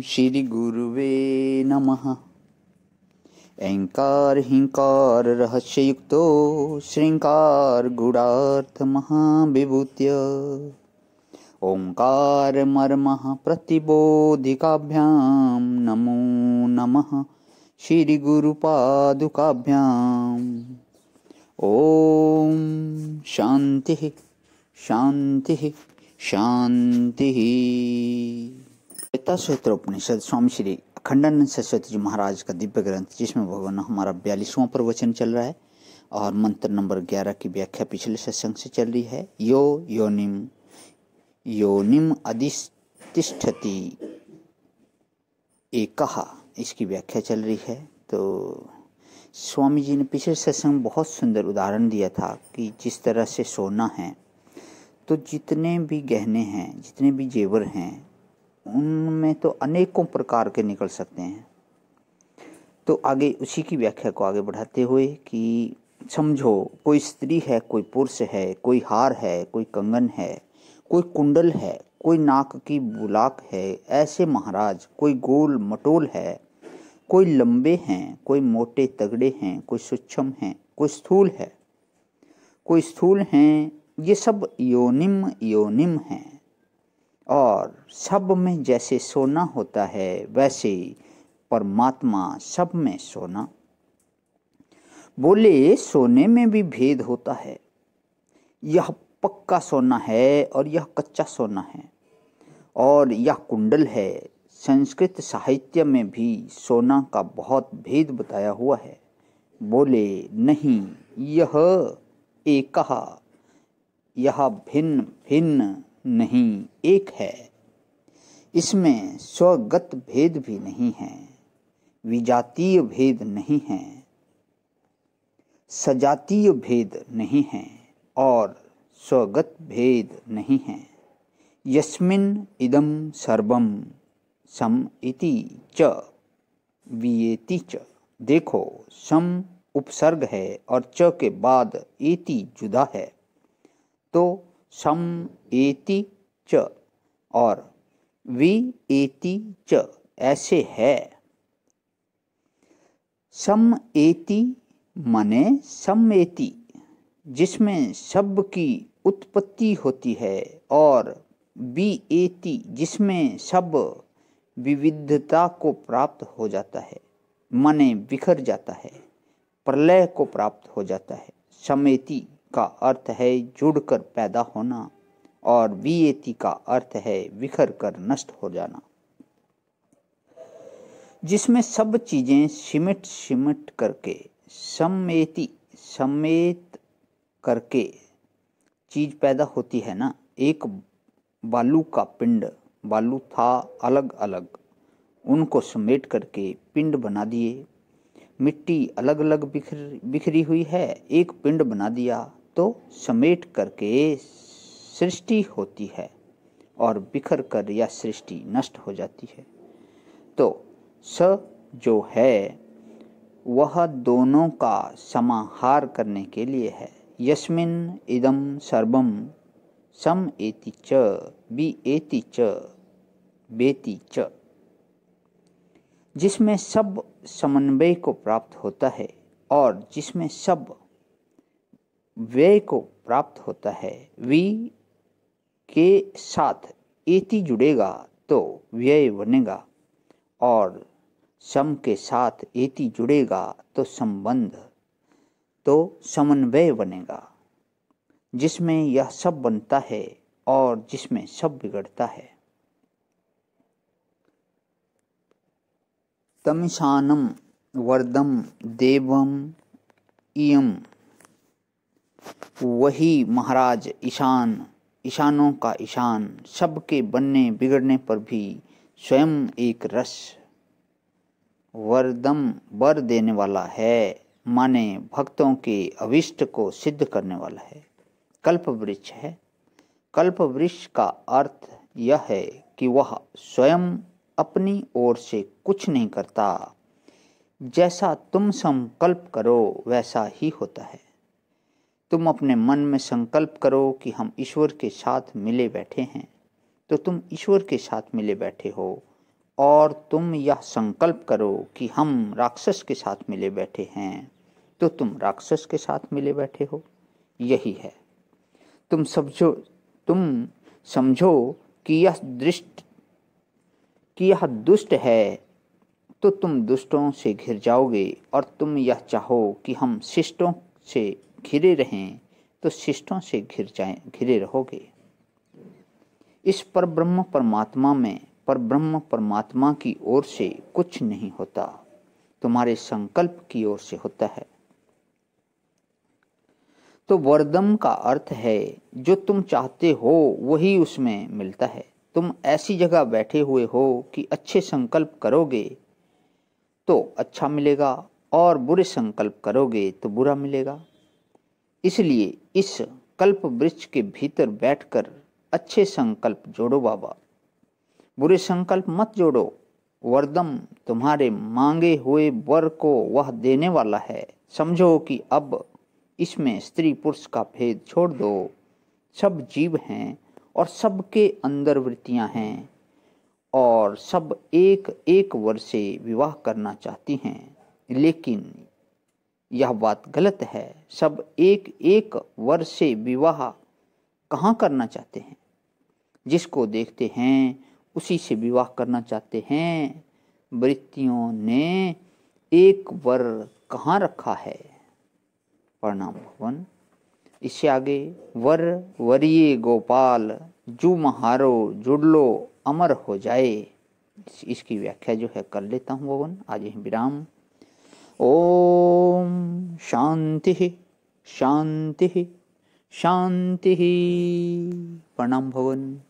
श्री गुरुवे नमः। ऐंकार हिंकार रहस्ययुक्तो श्रृंकार गुणार्थ महाविभूत्य ओंकार मर्मः प्रतिबोधिकाभ्यां नमो नमः श्री गुरुपादुकाभ्यां। ओम शांति शांति शांति। श्वेतोपनिषद स्वामी श्री अखंडानंद सरस्वती जी महाराज का दिव्य ग्रंथ, जिसमें भगवान हमारा 42वां प्रवचन चल रहा है और मंत्र नंबर 11 की व्याख्या पिछले सत्संग से चल रही है। यो योनिम योनिम अधिष्ठति एकहा, इसकी व्याख्या चल रही है। तो स्वामी जी ने पिछले सत्संग में बहुत सुंदर उदाहरण दिया था कि जिस तरह से सोना है तो जितने भी गहने हैं, जितने भी जेवर हैं, उनमें तो अनेकों प्रकार के निकल सकते हैं। तो आगे उसी की व्याख्या को आगे बढ़ाते हुए कि समझो कोई स्त्री है, कोई पुरुष है, कोई हार है, कोई कंगन है, कोई कुंडल है, कोई नाक की बुलाक है। ऐसे महाराज कोई गोल मटोल है, कोई लंबे हैं, कोई मोटे तगड़े हैं, कोई सूक्ष्म हैं, कोई स्थूल है, कोई स्थूल हैं। ये सब योनिम योनिम हैं और सब में जैसे सोना होता है वैसे परमात्मा सब में सोना। बोले सोने में भी भेद होता है, यह पक्का सोना है और यह कच्चा सोना है और यह कुंडल है। संस्कृत साहित्य में भी सोना का बहुत भेद बताया हुआ है। बोले नहीं, यह एकहा, यह भिन्न भिन्न नहीं, एक है। इसमें स्वगत भेद भी नहीं है, विजातीय भेद नहीं है, सजातीय भेद नहीं है और स्वगत भेद नहीं है। यस्मिन इदं सर्वं सम इति च वियेति च। देखो, सम उपसर्ग है और च के बाद एति जुदा है, तो सम एति च और वि एति च ऐसे है। सम एति माने सम्मेति, जिसमें सब की उत्पत्ति होती है, और वि एति जिसमें सब विविधता को प्राप्त हो जाता है, माने बिखर जाता है, प्रलय को प्राप्त हो जाता है। समेति का अर्थ है जुड़कर पैदा होना और वियेति का अर्थ है बिखर कर नष्ट हो जाना। जिसमें सब चीजें सिमट सिमट करके, सम्मेति समेत करके चीज पैदा होती है ना। एक बालू का पिंड, बालू था अलग अलग, उनको समेट करके पिंड बना दिए। मिट्टी अलग अलग बिखरी हुई है, एक पिंड बना दिया तो समेट करके सृष्टि होती है और बिखर कर यह सृष्टि नष्ट हो जाती है। तो स जो है वह दोनों का समाहार करने के लिए है। यस्मिन इदं सर्वं सम एति च वि एति च वेति च, जिसमें सब समन्वय को प्राप्त होता है और जिसमें सब व्यय को प्राप्त होता है। वि के साथ एति जुड़ेगा तो व्यय बनेगा और सम के साथ एति जुड़ेगा तो संबंध, तो समन्वय बनेगा। जिसमें यह सब बनता है और जिसमें सब बिगड़ता है। तमिशानम वर्दम देवम इयम, वही महाराज ईशान, ईशानों का ईशान, सबके बनने बिगड़ने पर भी स्वयं एक रस, वरदम वर देने वाला है, माने भक्तों के अभिष्ट को सिद्ध करने वाला है। कल्प वृक्ष है। कल्प वृक्ष का अर्थ यह है कि वह स्वयं अपनी ओर से कुछ नहीं करता, जैसा तुम संकल्प करो वैसा ही होता है। तुम अपने मन में संकल्प करो कि हम ईश्वर के साथ मिले बैठे हैं, तो तुम ईश्वर के साथ मिले बैठे हो और तुम यह संकल्प करो कि हम राक्षस के साथ मिले बैठे हैं, तो तुम राक्षस के साथ मिले बैठे हो। यही है। तुम समझो कि यह दुष्ट है, तो तुम दुष्टों से घिर जाओगे, और तुम यह चाहो कि हम शिष्टों से घिरे रहें, तो शिष्टों से घिरे रहोगे। इस परब्रह्म परमात्मा की ओर से कुछ नहीं होता, तुम्हारे संकल्प की ओर से होता है। तो वरदम का अर्थ है जो तुम चाहते हो वही उसमें मिलता है। तुम ऐसी जगह बैठे हुए हो कि अच्छे संकल्प करोगे तो अच्छा मिलेगा, और बुरे संकल्प करोगे तो बुरा मिलेगा। इसलिए इस कल्प वृक्ष के भीतर बैठकर अच्छे संकल्प जोड़ो बाबा, बुरे संकल्प मत जोड़ो। वरदम तुम्हारे मांगे हुए वर को वह देने वाला है। समझो कि अब इसमें स्त्री पुरुष का भेद छोड़ दो। सब जीव हैं और सबके अंदर वृत्तियां हैं, और सब एक एक वर से विवाह करना चाहती हैं, लेकिन यह बात गलत है। सब एक एक वर से विवाह कहाँ करना चाहते हैं? जिसको देखते हैं उसी से विवाह करना चाहते हैं। वृत्तियों ने एक वर कहाँ रखा है? प्रणाम भवन। इससे आगे वर वरिये गोपाल जू महारो जुड़ लो अमर हो जाए। इसकी व्याख्या जो है कर लेता हूँ भवन। आज ही विराम। ओम शांति शांति शांति। प्रणाम भवन।